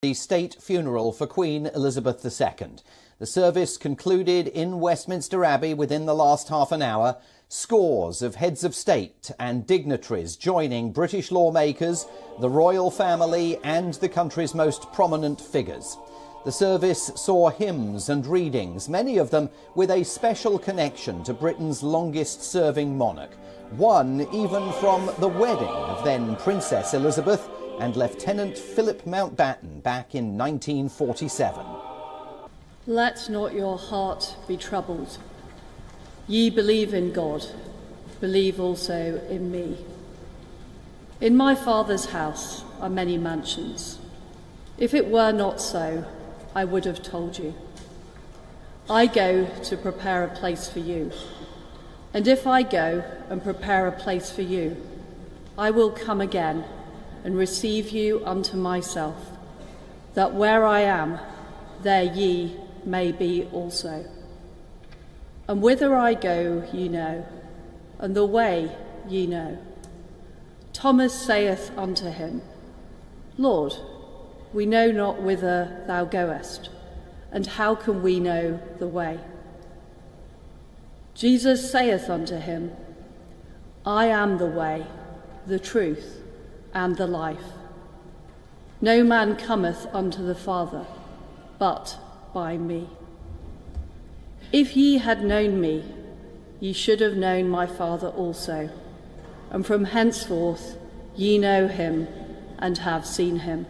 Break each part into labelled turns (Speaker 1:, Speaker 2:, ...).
Speaker 1: The state funeral for Queen Elizabeth II. The service concluded in Westminster Abbey within the last half an hour. Scores of heads of state and dignitaries joining British lawmakers, the royal family and the country's most prominent figures. The service saw hymns and readings, many of them with a special connection to Britain's longest-serving monarch. One even from the wedding of then Princess Elizabeth and Lieutenant Philip Mountbatten back in 1947.
Speaker 2: Let not your heart be troubled. Ye believe in God, believe also in me. In my Father's house are many mansions. If it were not so, I would have told you. I go to prepare a place for you. And if I go and prepare a place for you, I will come again and receive you unto myself, that where I am, there ye may be also. And whither I go ye know, and the way ye know. Thomas saith unto him, Lord, we know not whither thou goest, and how can we know the way? Jesus saith unto him, I am the way, the truth, and the life. No man cometh unto the Father, but by me. If ye had known me, ye should have known my Father also, and from henceforth ye know him, and have seen him.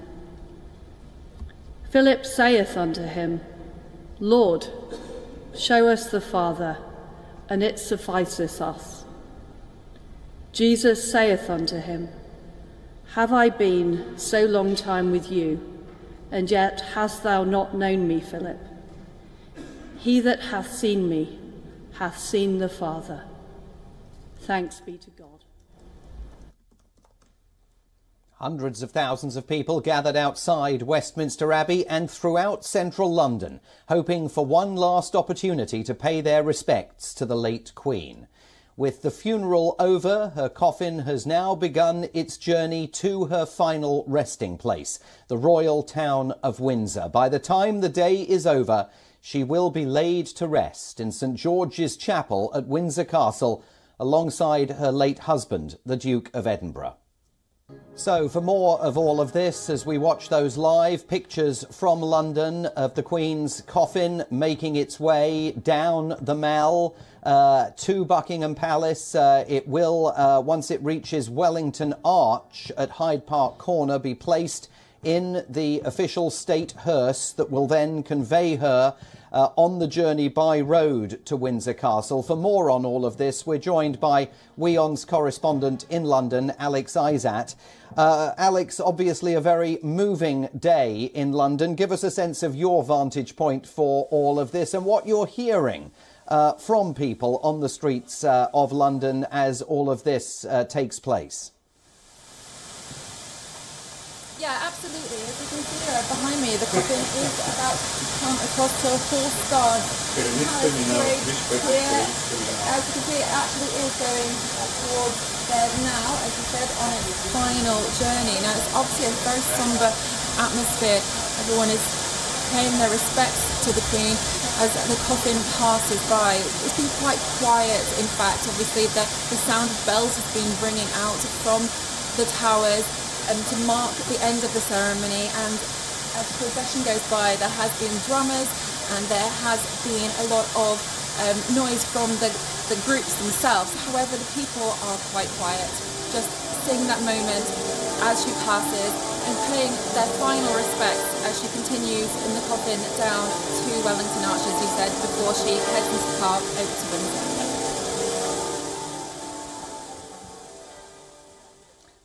Speaker 2: Philip saith unto him, Lord, show us the Father, and it sufficeth us. Jesus saith unto him, Have I been so long time with you, and yet hast thou not known me, Philip? He that hath seen me hath seen the Father. Thanks be to God.
Speaker 1: Hundreds of thousands of people gathered outside Westminster Abbey and throughout central London, hoping for one last opportunity to pay their respects to the late Queen. With the funeral over, her coffin has now begun its journey to her final resting place, the royal town of Windsor. By the time the day is over, she will be laid to rest in St George's Chapel at Windsor Castle, alongside her late husband, the Duke of Edinburgh. So for more of all of this, as we watch those live pictures from London of the Queen's coffin making its way down the Mall to Buckingham Palace, it will, once it reaches Wellington Arch at Hyde Park Corner, be placed in the official state hearse that will then convey her on the journey by road to Windsor Castle. For more on all of this, we're joined by WION's correspondent in London, Alex Isat. Alex, obviously a very moving day in London. Give us a sense of your vantage point for all of this and what you're hearing from people on the streets of London as all of this takes place.
Speaker 3: Yeah, absolutely. As you can see behind me, the coffin is about to come across to a horse-guard parade here. As you can see, it actually is going towards there now, as you said, on its final journey. Now, it's obviously a very sombre atmosphere. Everyone is paying their respects to the Queen as the coffin passes by. It's been quite quiet, in fact. Obviously, the sound of bells has been ringing out from the towers to mark the end of the ceremony, and as the procession goes by, there has been drummers and there has been a lot of noise from the groups themselves. However, the people are quite quiet, just seeing that moment as she passes and paying their final respects as she continues in the coffin down to Wellington Arch, as you said, before she heads into the car over to Windsor.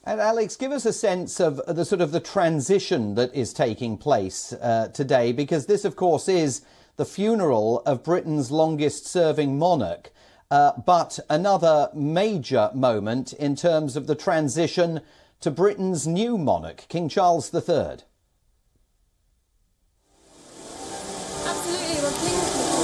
Speaker 1: And Alex, give us a sense of the sort of the transition that is taking place today, because this, of course, is the funeral of Britain's longest-serving monarch, but another major moment in terms of the transition to Britain's new monarch, King Charles III.
Speaker 3: Absolutely. Well, King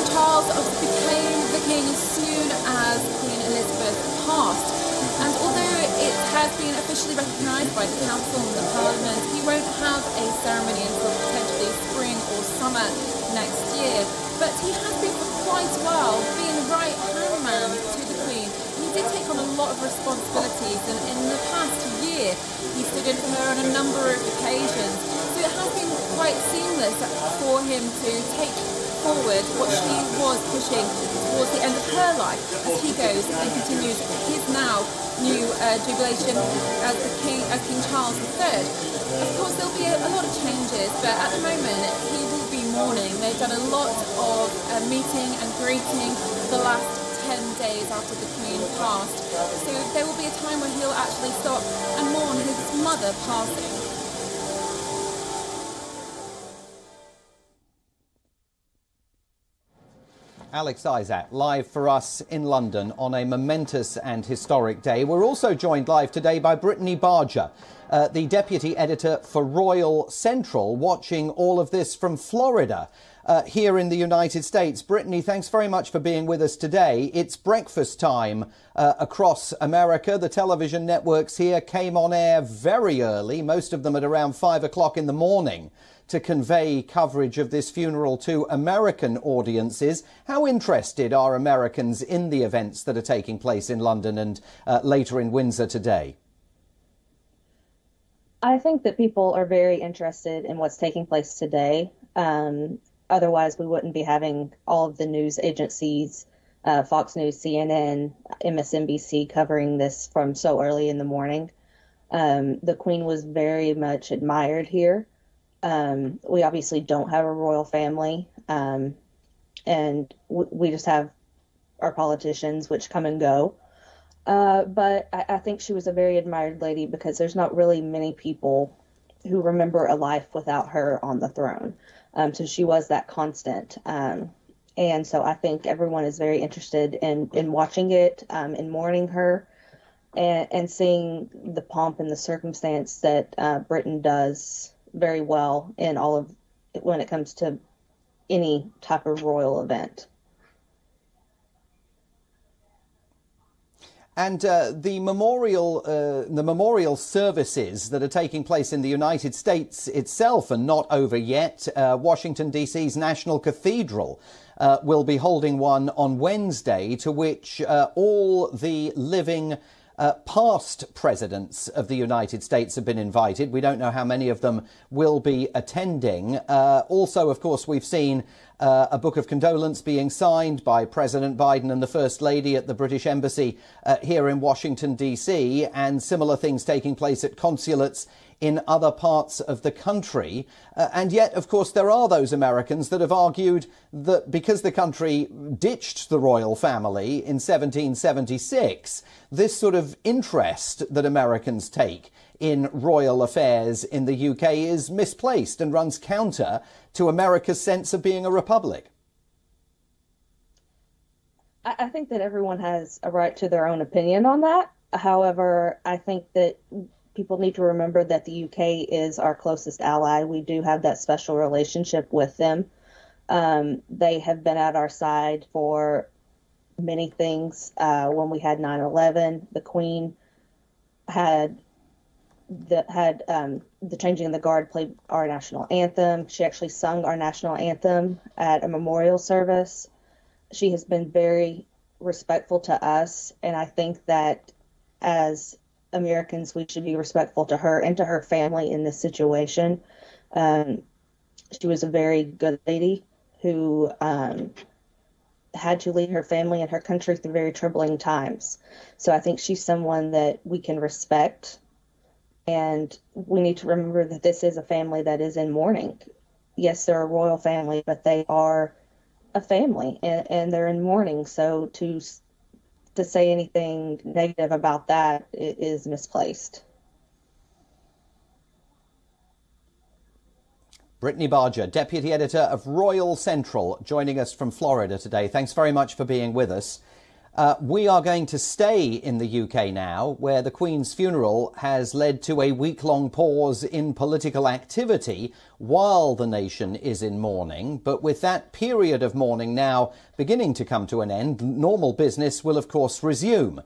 Speaker 3: Charles became the king as soon as Queen Elizabeth passed. And although it has been officially recognised by the Council and the Parliament, he won't have a ceremony until the summer next year. But he has been for quite a while being the right-hand man to the Queen. He did take on a lot of responsibilities, and in the past year he stood in for her on a number of occasions. So it has been quite seamless for him to take forward what she was pushing towards the end of her life as he goes and continues his now new jubilation as King Charles III. Of course, there'll be a lot of changes, but at the moment he will be mourning. They've done a lot of meeting and greeting for the last 10 days after the Queen passed. So there will be a time when he'll actually stop and mourn his mother passing.
Speaker 1: Alex Isaac, live for us in London on a momentous and historic day. We're also joined live today by Brittany Barger, the deputy editor for Royal Central, watching all of this from Florida here in the United States. Brittany, thanks very much for being with us today. It's breakfast time across America. The television networks here came on air very early, most of them at around 5 o'clock in the morning, to convey coverage of this funeral to American audiences. How interested are Americans in the events that are taking place in London and later in Windsor today?
Speaker 4: I think that people are very interested in what's taking place today. Otherwise, we wouldn't be having all of the news agencies, Fox News, CNN, MSNBC, covering this from so early in the morning. The Queen was very much admired here. We obviously don't have a royal family, and we just have our politicians, which come and go. But I think she was a very admired lady because there's not really many people who remember a life without her on the throne. So she was that constant. And so I think everyone is very interested in watching it, in mourning her, and seeing the pomp and the circumstance that Britain does very well in all of when it comes to any type of royal event.
Speaker 1: And the memorial services that are taking place in the United States itself are not over yet. Washington, D.C.'s National Cathedral will be holding one on Wednesday, to which all the living past presidents of the United States have been invited. We don't know how many of them will be attending. Also, of course, we've seen a book of condolence being signed by President Biden and the First Lady at the British Embassy here in Washington, D.C., and similar things taking place at consulates in other parts of the country. And yet, of course, there are those Americans that have argued that because the country ditched the royal family in 1776, this sort of interest that Americans take in royal affairs in the UK is misplaced and runs counter to America's sense of being a republic.
Speaker 4: I think that everyone has a right to their own opinion on that. However, I think that people need to remember that the UK is our closest ally. We do have that special relationship with them. They have been at our side for many things. When we had 9/11, the Queen had the Changing of the Guard played our national anthem. She actually sung our national anthem at a memorial service. She has been very respectful to us, and I think that as Americans, we should be respectful to her and to her family in this situation. She was a very good lady who had to lead her family and her country through very troubling times. So I think she's someone that we can respect. And we need to remember that this is a family that is in mourning. Yes, they're a royal family, but they are a family and they're in mourning. So to say anything negative about that is misplaced.
Speaker 1: Brittany Barger, Deputy Editor of Royal Central, joining us from Florida today. Thanks very much for being with us. We are going to stay in the UK now, where the Queen's funeral has led to a week-long pause in political activity while the nation is in mourning. But with that period of mourning now beginning to come to an end, normal business will, of course, resume.